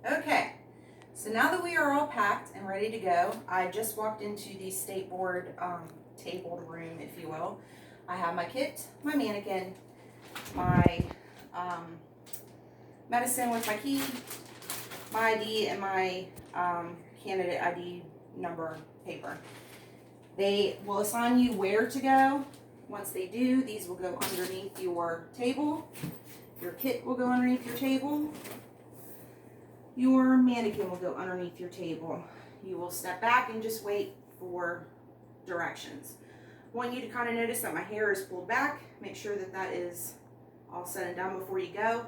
Okay, so now that we are all packed and ready to go, I just walked into the state board tabled room, if you will. I have my kit, my mannequin, my medicine with my key, my ID, and my candidate ID number paper. They will assign you where to go. Once they do, these will go underneath your table. Your kit will go underneath your table. Your mannequin will go underneath your table. You will step back and just wait for directions. I want you to kind of notice that my hair is pulled back. Make sure that that is all said and done before you go.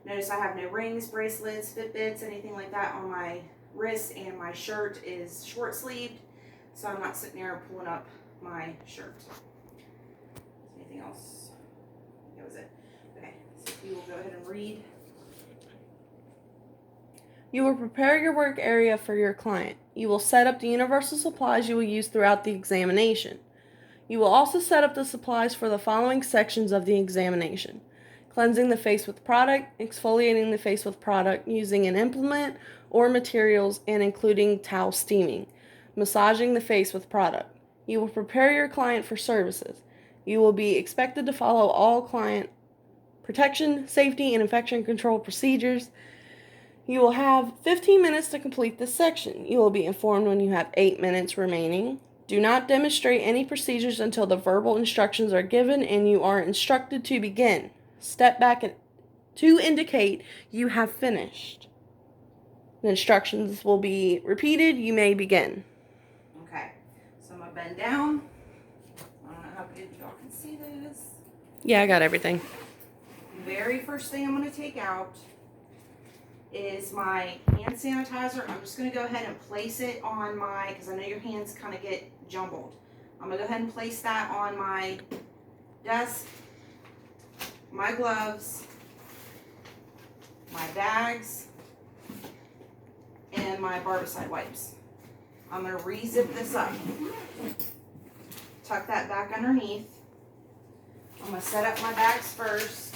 Notice I have no rings, bracelets, Fitbits, anything like that on my wrist, and my shirt is short sleeved, so I'm not sitting there pulling up my shirt. Anything else? That was it. Okay, so if you will go ahead and read. You will prepare your work area for your client. You will set up the universal supplies you will use throughout the examination. You will also set up the supplies for the following sections of the examination: cleansing the face with product, exfoliating the face with product using an implement or materials, and including towel steaming, massaging the face with product. You will prepare your client for services. You will be expected to follow all client protection, safety, and infection control procedures. You will have 15 minutes to complete this section. You will be informed when you have 8 minutes remaining. Do not demonstrate any procedures until the verbal instructions are given and you are instructed to begin. Step back to indicate you have finished. The instructions will be repeated. You may begin. Okay, so I'm going to bend down. I don't know how good y'all can see this. Yeah, I got everything. The very first thing I'm going to take out is my hand sanitizer. I'm just going to go ahead and place it on my, because I know your hands kind of get jumbled. I'm going to go ahead and place that on my desk, my gloves, my bags, and my barbicide wipes. I'm going to re-zip this up. Tuck that back underneath. I'm going to set up my bags first.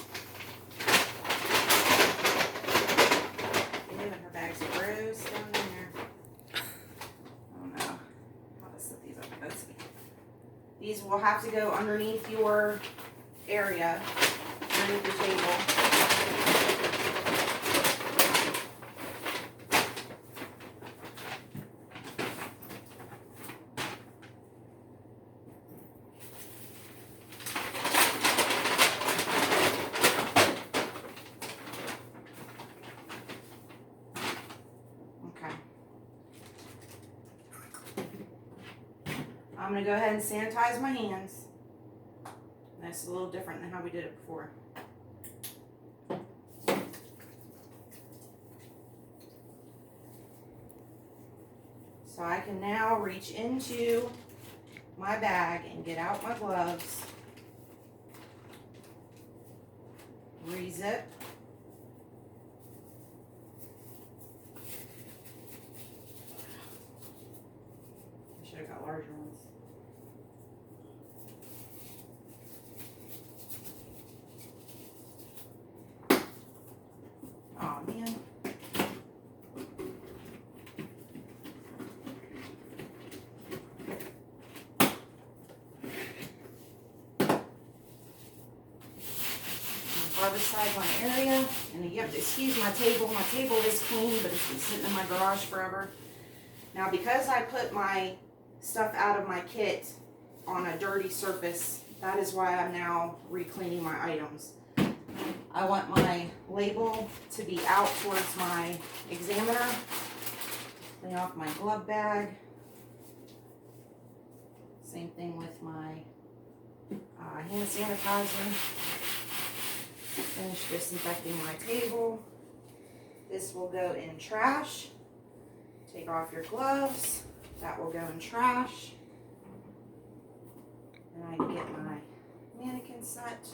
Her bags are gross down there. I don't know how to set these up. Let's see. These will have to go underneath your area, underneath your table. I'm going to go ahead and sanitize my hands. That's a little different than how we did it before. So I can now reach into my bag and get out my gloves. Re-zip. I should have got larger ones. Oh man. Barbicide my area, and you have to excuse my table. My table is clean, but it's been sitting in my garage forever. Now, because I put my stuff out of my kit on a dirty surface, that is why I'm now re-cleaning my items. I want my label to be out towards my examiner. Clean off my glove bag. Same thing with my hand sanitizer. Finish disinfecting my table. This will go in trash. Take off your gloves. That will go in trash. And I can get my mannequin set.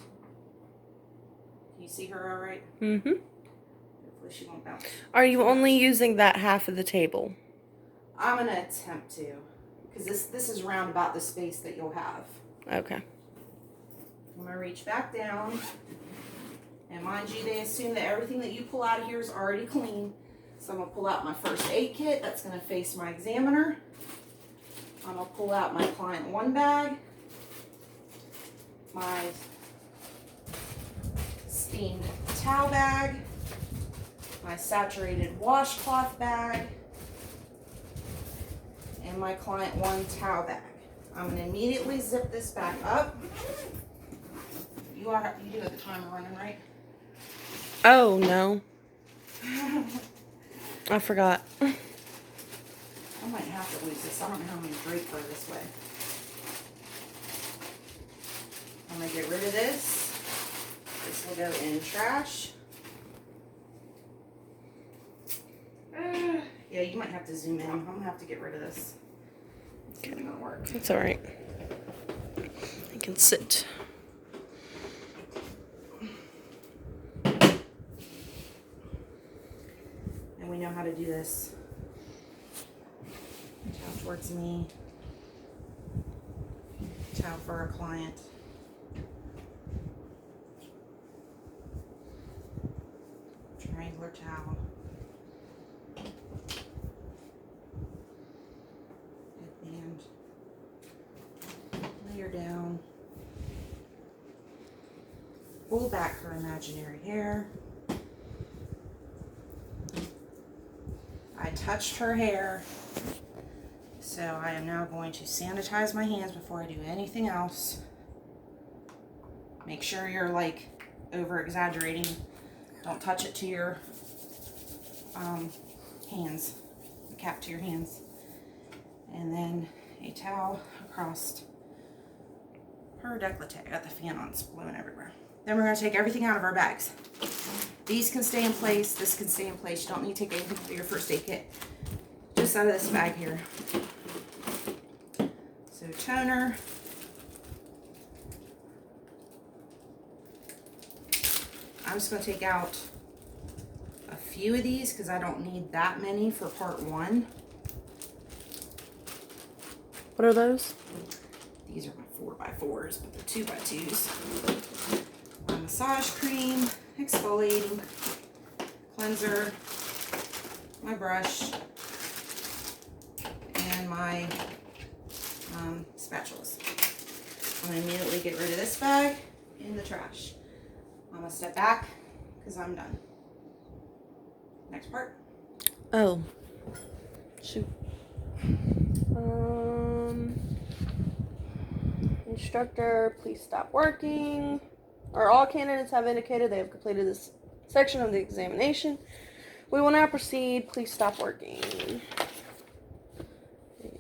Can you see her all right? Mm-hmm. Hopefully she won't bounce. Are you only using that half of the table? I'm going to attempt to. Because this is round about the space that you'll have. Okay. I'm going to reach back down. And mind you, they assume that everything that you pull out of here is already clean. So I'm gonna pull out my first aid kit that's gonna face my examiner. I'm gonna pull out my client 1 bag, my steamed towel bag, my saturated washcloth bag, and my client 1 towel bag. I'm gonna immediately zip this back up. You do have the timer running, right? Oh, no. I forgot. I might have to lose this. I don't know how many break go this way. I'm gonna get rid of this. This will go in trash. Yeah, you might have to zoom in. I'm gonna have to get rid of this. It's not gonna work. It's all right. I can sit. And we know how to do this. Towel towards me. Towel for our client. Triangular towel. Headband. Layer down. Pull back her imaginary hair. I touched her hair, so I am now going to sanitize my hands before I do anything else. Make sure you're like over exaggerating. Don't touch it to your hands, the cap to your hands. And then a towel across her décolleté. I got the fan on, it's blowing everywhere. Then we're going to take everything out of our bags. These can stay in place, this can stay in place. You don't need to take anything for your first aid kit. Just out of this bag here. So toner. I'm just going to take out a few of these because I don't need that many for part 1. What are those? These are my 4x4s, but they're 2x2s. My massage cream, exfoliating cleanser, my brush, and my spatulas. I'm going to immediately get rid of this bag in the trash. I'm going to step back because I'm done. Next part. Oh. Shoot. Instructor, please stop working. Or all candidates have indicated they have completed this section of the examination. We will now proceed. Please stop working.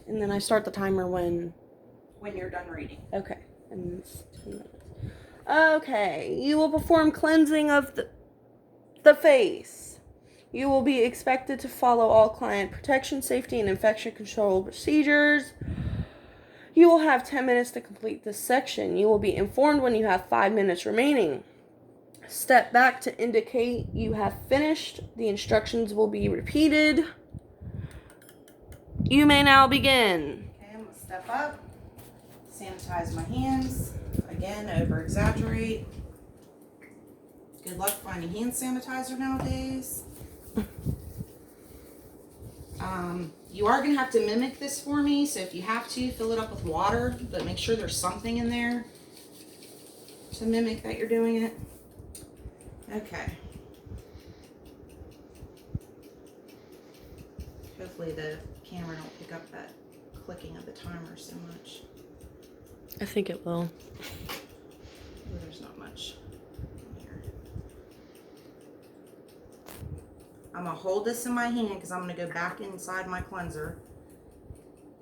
And then I start the timer when you're done reading. Okay. And it's 10 minutes. Okay. You will perform cleansing of the face. You will be expected to follow all client protection, safety, and infection control procedures. You will have 10 minutes to complete this section. You will be informed when you have 5 minutes remaining. Step back to indicate you have finished. The instructions will be repeated. You may now begin. Okay, I'm going to step up, sanitize my hands. Again, over exaggerate. Good luck finding hand sanitizer nowadays. You are going to have to mimic this for me, so if you have to, fill it up with water, but make sure there's something in there to mimic that you're doing it. Okay. Hopefully the camera don't pick up that clicking of the timer so much. I think it will. Ooh, there's not much in here. I'm going to hold this in my hand because I'm going to go back inside my cleanser.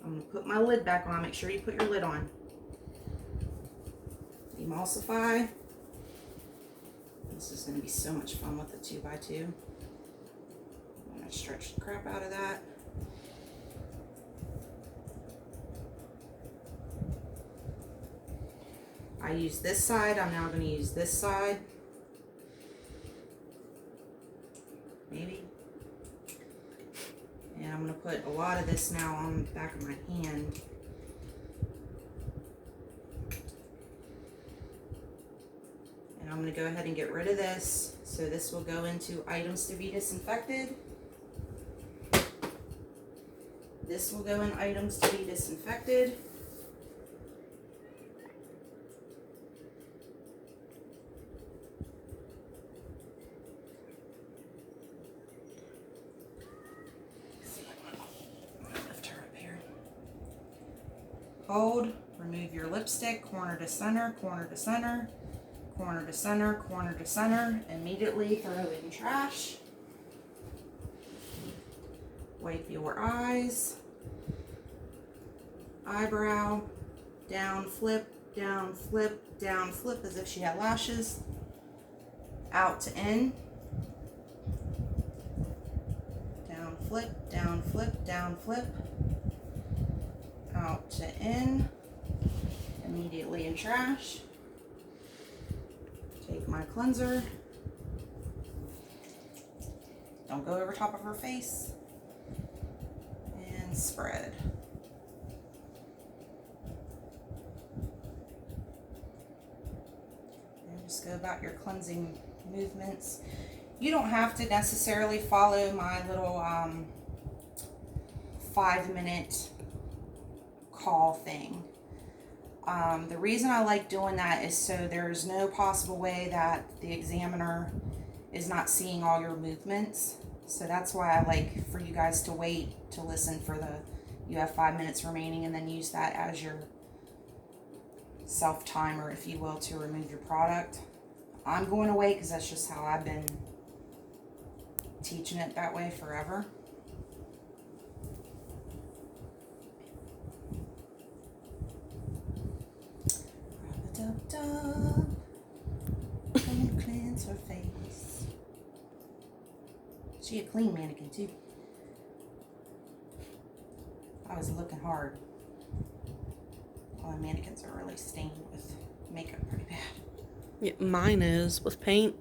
I'm going to put my lid back on. Make sure you put your lid on. Emulsify. This is going to be so much fun with the 2x2. I'm going to stretch the crap out of that. I use this side. I'm now going to use this side. Maybe. And I'm going to put a lot of this now on the back of my hand. And I'm going to go ahead and get rid of this. So this will go into items to be disinfected. This will go in items to be disinfected. Lift her up here. Hold, remove your lipstick, corner to center, corner to center, corner to center, corner to center. Immediately throw it in trash. Wipe your eyes, eyebrow, down, flip, down, flip, down, flip, as if she had lashes. Out to in. Down, flip, down, flip, down, flip. Out to in. Immediately in trash. Take my cleanser. Don't go over top of her face. And spread. And just go about your cleansing movements. You don't have to necessarily follow my little 5-minute call thing. The reason I like doing that is so there's no possible way that the examiner is not seeing all your movements. So that's why I like for you guys to wait to listen for you have 5 minutes remaining, and then use that as your self timer, if you will, to remove your product. I'm going to wait because that's just how I've been teaching it that way forever. Rub-a-dub-dub. And cleanse her face. She a clean mannequin too. I was looking hard. All the mannequins are really stained with makeup pretty bad. Yeah, mine is with paint.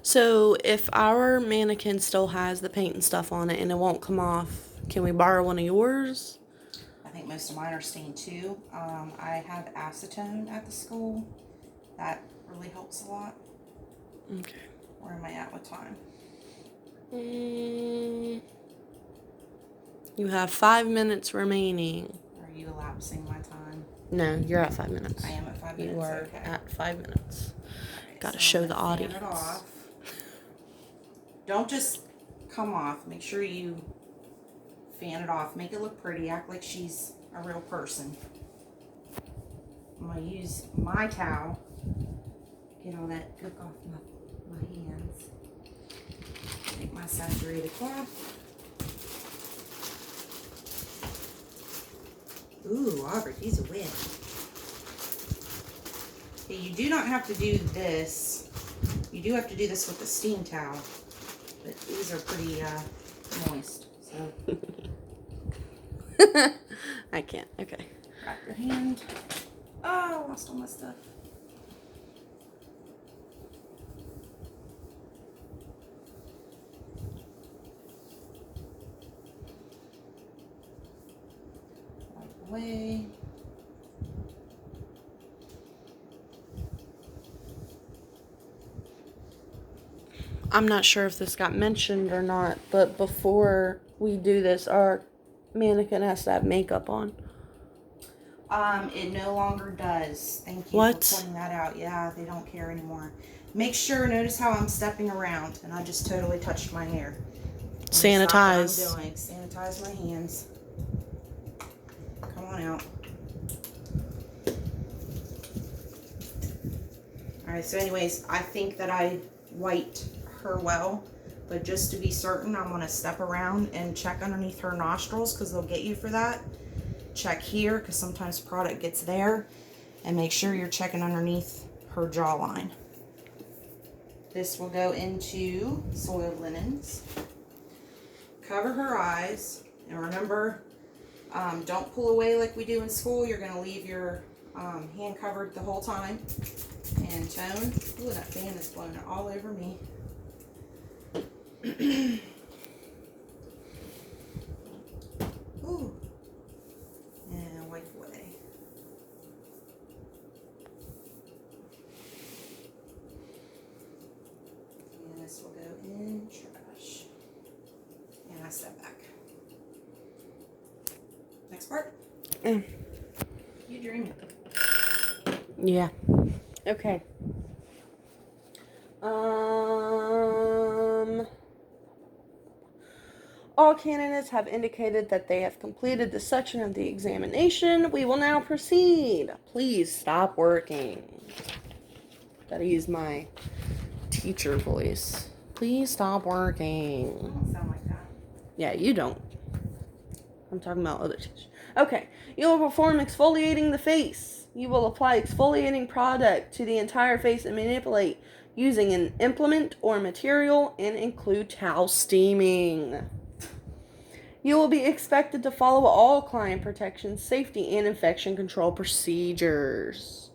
So if our mannequin still has the paint and stuff on it and it won't come off, can we borrow one of yours? I think most of mine are stained too. I have acetone at the school. That really helps a lot. Okay. Where am I at with time? You have 5 minutes remaining. Are you elapsing my time? No, you're at 5 minutes. I am at 5 minutes. You are okay. at 5 minutes. Right, Got to so show I'm the gonna audience. fan it off. Don't just come off. Make sure you fan it off. Make it look pretty. Act like she's a real person. I'm going to use my towel. Get all that gook off my hands. Take my saturated cloth. Ooh, Aubrey, these are wet. Okay, you do not have to do this. You do have to do this with the steam towel. But these are pretty moist. So I can't. Okay. wrap your hand. Oh, I lost all my stuff. Wipe away. I'm not sure if this got mentioned or not, but before we do this, our mannequin has to have makeup on. It no longer does. Thank you What? for pointing that out. Yeah, they don't care anymore. Make sure, notice how I'm stepping around, and I just totally touched my hair. Sanitize. Stop what I'm doing. Sanitize my hands. Come on out. Alright, so anyways, I think that I wiped her well, but just to be certain, I'm going to step around and check underneath her nostrils, because they'll get you for that. Check here, because sometimes product gets there, and make sure you're checking underneath her jawline. This will go into soiled linens. Cover her eyes, and remember, don't pull away like we do in school. You're going to leave your hand covered the whole time. And tone. Ooh, that fan is blowing it all over me. Ooh. And wipe away. And this will go in trash. I step back. Next part. Mm. You dreaming. Yeah. Okay. All candidates have indicated that they have completed this section of the examination. We will now proceed. Please stop working. Gotta use my teacher voice. Please stop I working. don't sound like that. Yeah, you don't. I'm talking about other teachers. Okay. You will perform exfoliating the face. You will apply exfoliating product to the entire face and manipulate using an implement or material and include towel steaming. You will be expected to follow all client protection, safety, and infection control procedures.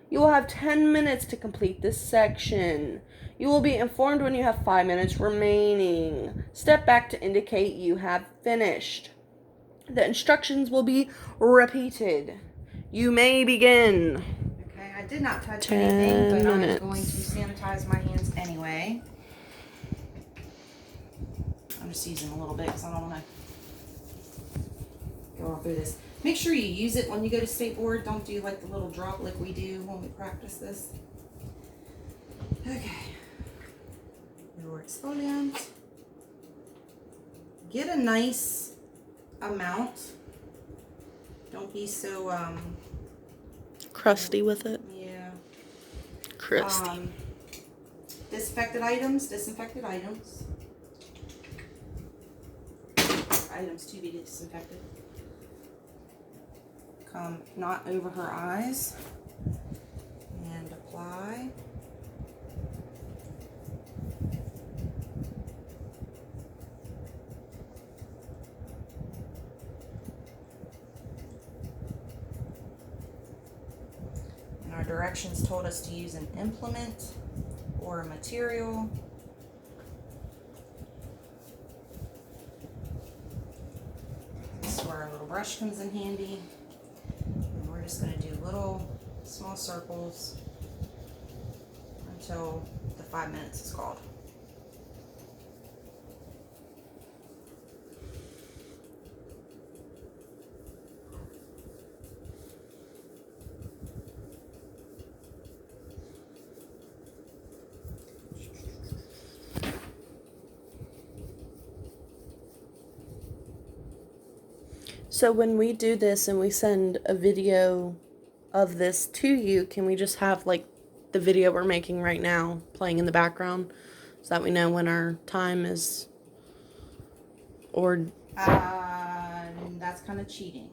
You will have 10 minutes to complete this section. You will be informed when you have 5 minutes remaining. Step back to indicate you have finished. The instructions will be repeated. You may begin. Okay, I did not touch 10 anything, but minutes. I'm going to sanitize my hands anyway. I'm just using a little bit because I don't want to go all through this. Make sure you use it when you go to state board. Don't do like the little drop like we do when we practice this. Okay. Your exfoliant. Get a nice amount. Don't be so Crusty with it. yeah. Crusty. Disinfected items. Items to be disinfected. Come not over her eyes and apply. And our directions told us to use an implement or a material. This is where our little brush comes in handy. And we're just going to do little small circles until the 5 minutes is called. So when we do this and we send a video of this to you, can we just have like the video we're making right now playing in the background so that we know when our time is? Or that's kind of cheating.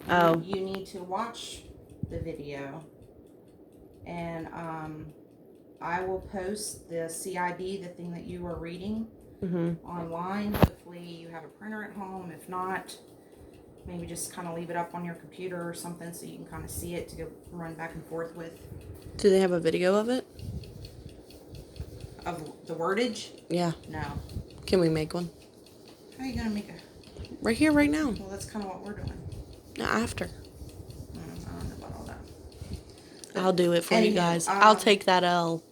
Oh. You need to watch the video, and I will post the CID, the thing that you are reading, online. Hopefully you have a printer at home. If not, maybe just kind of leave it up on your computer or something so you can kind of see it to go run back and forth with. Do they have a video of it? Of the wordage? Yeah. No. Can we make one? How are you going to make a... Right here, right now. Well, that's kind of what we're doing. No, after. I don't know about all that. But I'll do it for you guys. I'll take that L.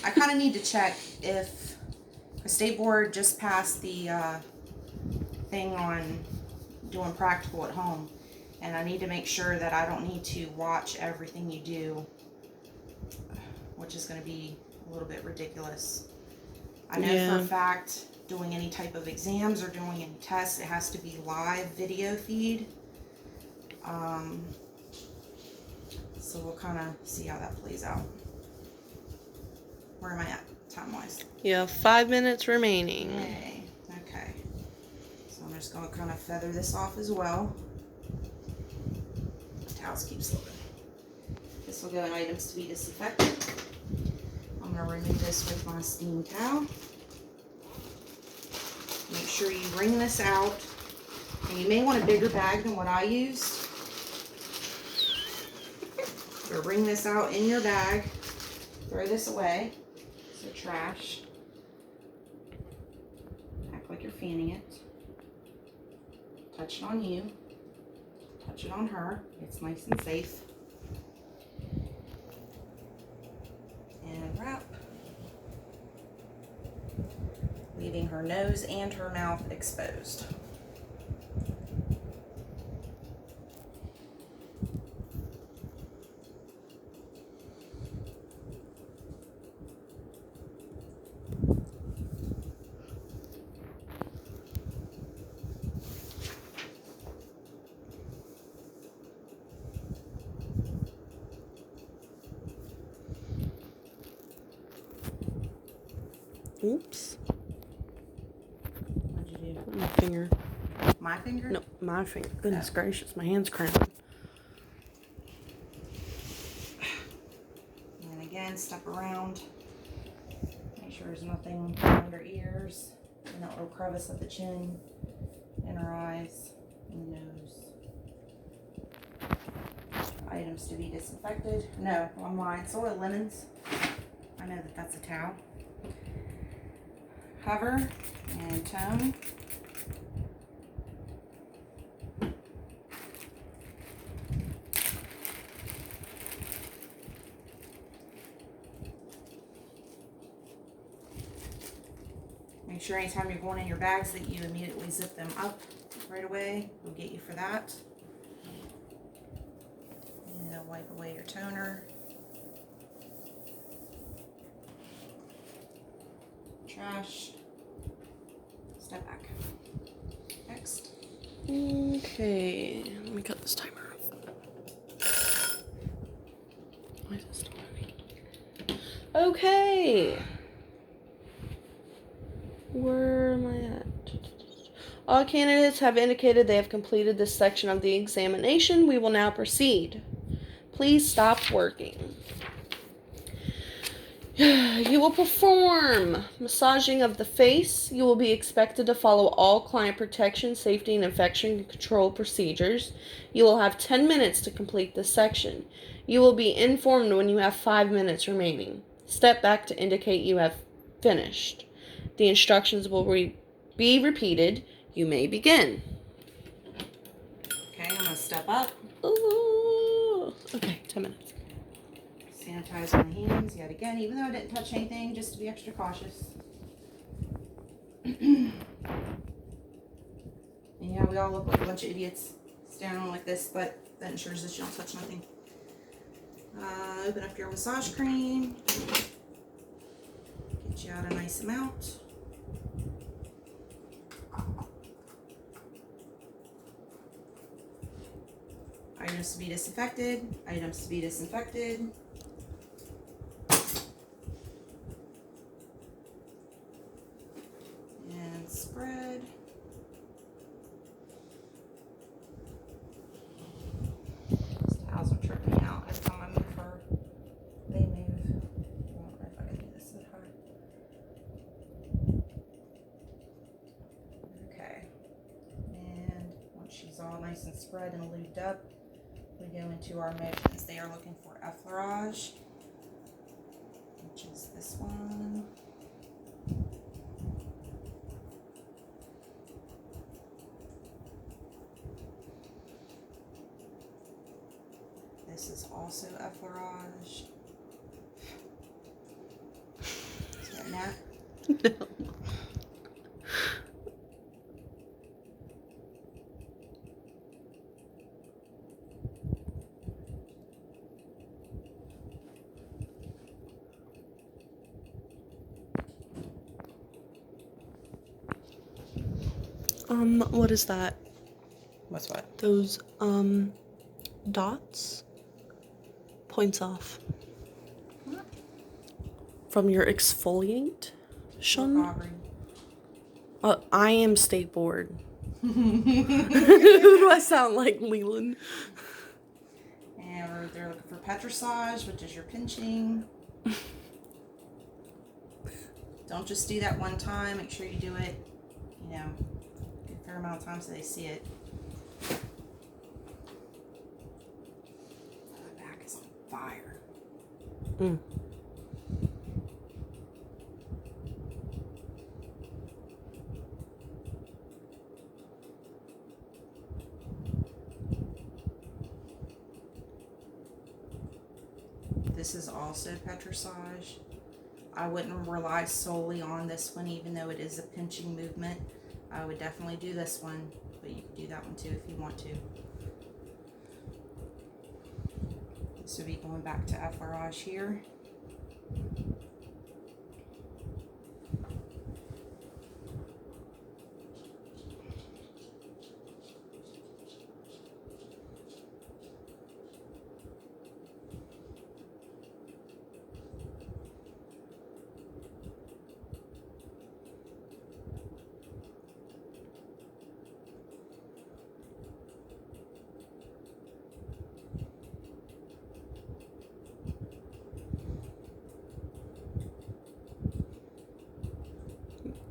I kind of need to check if the state board just passed the thing on doing practical at home, and I need to make sure that I don't need to watch everything you do, which is going to be a little bit ridiculous. I know for a fact doing any type of exams or doing any tests, it has to be live video feed. So we'll kind of see how that plays out. Where am I at time-wise? You have 5 minutes remaining. Yay. Okay. So I'm just going to kind of feather this off as well. Towels keep slipping. This will go in items to be disinfected. I'm going to remove this with my steam towel. Make sure you wring this out. And you may want a bigger bag than what I used. So wring this out in your bag. Throw this away. So trash. Act like you're fanning it. Touch it on you. Touch it on her. It's nice and safe. And wrap. leaving her nose and her mouth exposed. Oops. What'd you do? My finger. My finger? No, my finger. Goodness gracious, my hand's cramping. And again, step around. Make sure there's nothing around her ears, and that little crevice of the chin, and her eyes, and the nose. Items to be disinfected. No, wrong line. Soil lemons. I know that that's a towel. Cover and tone. Make sure anytime you're going in your bags that you immediately zip them up right away. We'll get you for that. And then wipe away your toner. Trash. Step back. Next. Okay, let me cut this timer off. Why is it still moving? Okay. Where am I at? All candidates have indicated they have completed this section of the examination. We will now proceed. Please stop working. You will perform massaging of the face. You will be expected to follow all client protection, safety, and infection control procedures. You will have 10 minutes to complete this section. You will be informed when you have 5 minutes remaining. Step back to indicate you have finished. The instructions will be repeated. You may begin. Okay, I'm going to step up. Ooh. Okay, 10 minutes. Sanitize my hands yet again, even though I didn't touch anything, just to be extra cautious. And yeah, we all look like a bunch of idiots standing on like this, but that ensures that you don't touch nothing. Open up your massage cream. Get you out a nice amount. Items to be disinfected. Items to be disinfected. And spread. These towels are tripping me out every time I move her. They move. I don't know if I can do this with her. Okay. And once she's all nice and spread and lubed up, we go into our motions. They are looking for effleurage, which is this one. This is also effleurage. Is that nap? No. What is that? What's what? Those, dots? Points off. What? From your exfoliate? Aubrey. I am state board. Who do I sound like, Leland? And they're looking for petrissage, which is your pinching. Don't just do that one time. Make sure you do it, a good fair amount of time so they see it. My back is on fire. Mm. This is also petrissage. I wouldn't rely solely on this one, even though it is a pinching movement. I would definitely do this one, but you can do that one too if you want to. This would be going back to effleurage here.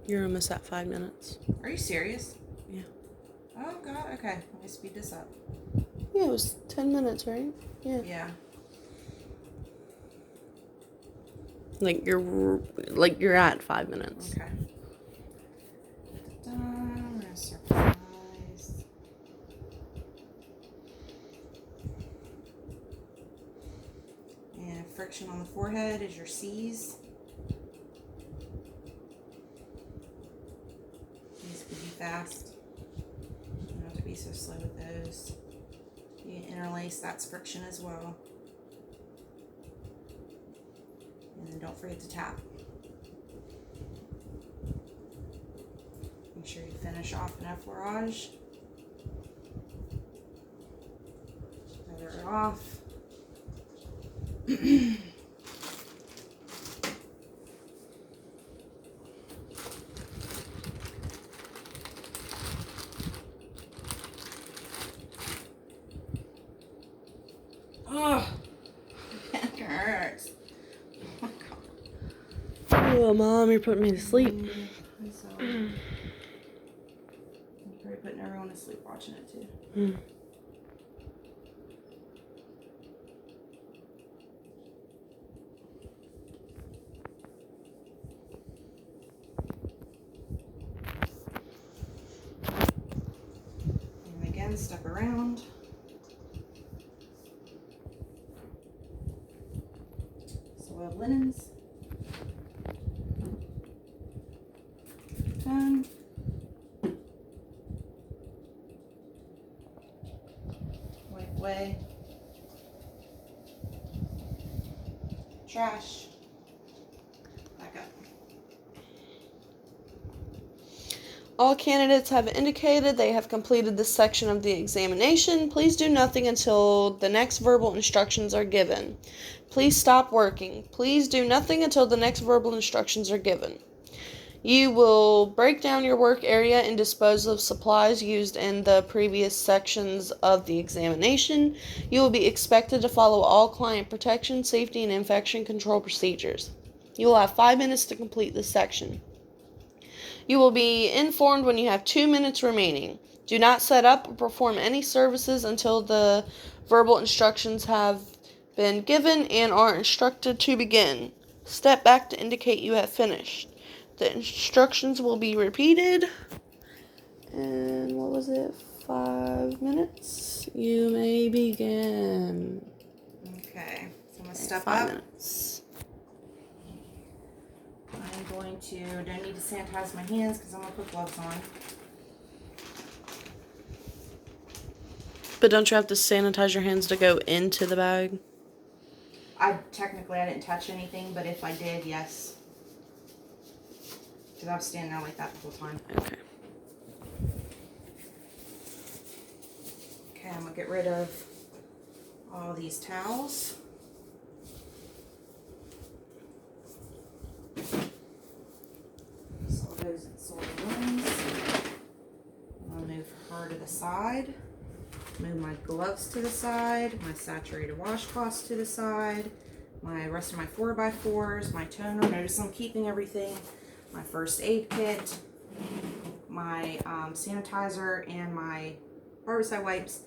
You're almost at 5 minutes. Are you serious? Yeah. Oh God, okay. Let me speed this up. Yeah, it was 10 minutes, right? Yeah. Yeah. Like you're at 5 minutes. Okay. I'm gonna surprise. And friction on the forehead is your C's. These could be fast. You don't have to be so slow with those. You interlace, that's friction as well. And then don't forget to tap. Make sure you finish off an effleurage. Feather it off. Oh, it hurts. Oh my God. Oh, Mom, you're putting me to sleep. So, you're probably putting everyone to sleep watching it too. Mm. And again, step around. Soiled linens. Done. Wipe away. Trash. Back up. All candidates have indicated they have completed this section of the examination. Please do nothing until the next verbal instructions are given. Please stop working. Please do nothing until the next verbal instructions are given. You will break down your work area and dispose of supplies used in the previous sections of the examination. You will be expected to follow all client protection, safety, and infection control procedures. You will have 5 minutes to complete this section. You will be informed when you have 2 minutes remaining. Do not set up or perform any services until the verbal instructions have been given and are instructed to begin. Step back to indicate you have finished. The instructions will be repeated. And what was it? 5 minutes? You may begin. Okay, so I'm gonna step 5 up. minutes. I'm going to, don't need to sanitize my hands because I'm gonna put gloves on. But don't you have to sanitize your hands to go into the bag? I didn't touch anything, but if I did, yes. Because I was standing there like that the whole time. Okay. Okay, I'm gonna get rid of all these towels. So those soiled linens. I'll move her to the side. Move my gloves to the side, my saturated washcloths to the side, my rest of my 4x4s, my toner. Notice I'm keeping everything. My first aid kit, my sanitizer, and my barbicide wipes.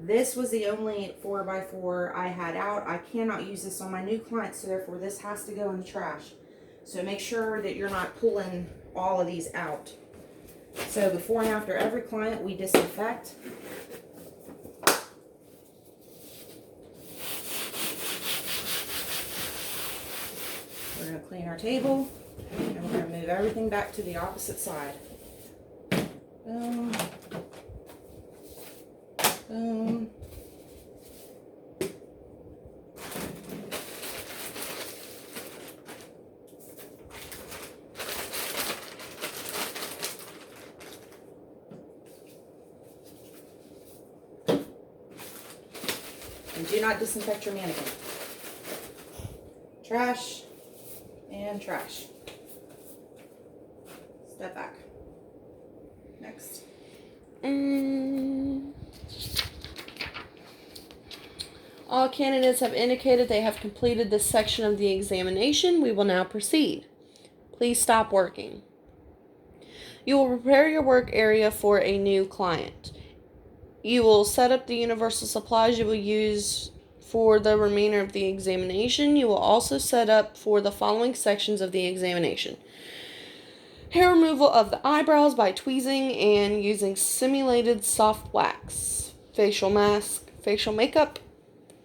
This was the only 4x4 I had out. I cannot use this on my new clients, so therefore this has to go in the trash. So make sure that you're not pulling all of these out. So before and after every client, we disinfect. We're going to clean our table, and we're going to move everything back to the opposite side. Boom. Boom. And do not disinfect your mannequin. Trash and trash. Step back. Next. All candidates have indicated they have completed this section of the examination. We will now proceed. Please stop working. You will prepare your work area for a new client. You will set up the universal supplies you will use for the remainder of the examination. You will also set up for the following sections of the examination: hair removal of the eyebrows by tweezing and using simulated soft wax, facial mask, facial makeup.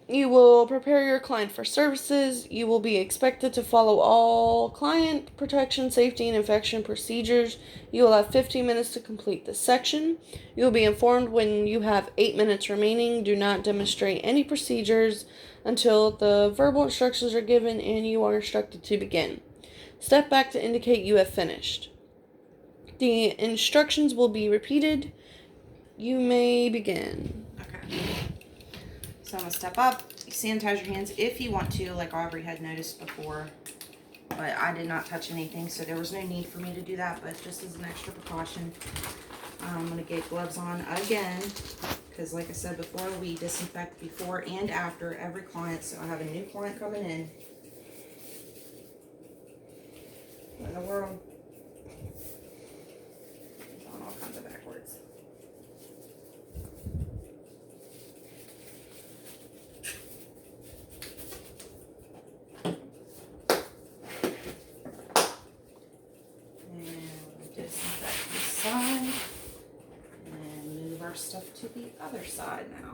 You will prepare your client for services. You will be expected to follow all client protection, safety, and infection procedures. You will have 15 minutes to complete this section. You will be informed when you have 8 minutes remaining. Do not demonstrate any procedures until the verbal instructions are given and you are instructed to begin. Step back to indicate you have finished. The instructions will be repeated. You may begin. Okay. So I'm going to step up. Sanitize your hands if you want to, like Aubrey had noticed before. But I did not touch anything, so there was no need for me to do that. But just as an extra precaution, I'm going to get gloves on again. Because like I said before, we disinfect before and after every client. So I have a new client coming in. What in the world? It's on all kinds of backwards. Disinfect this side and move our stuff to the other side now.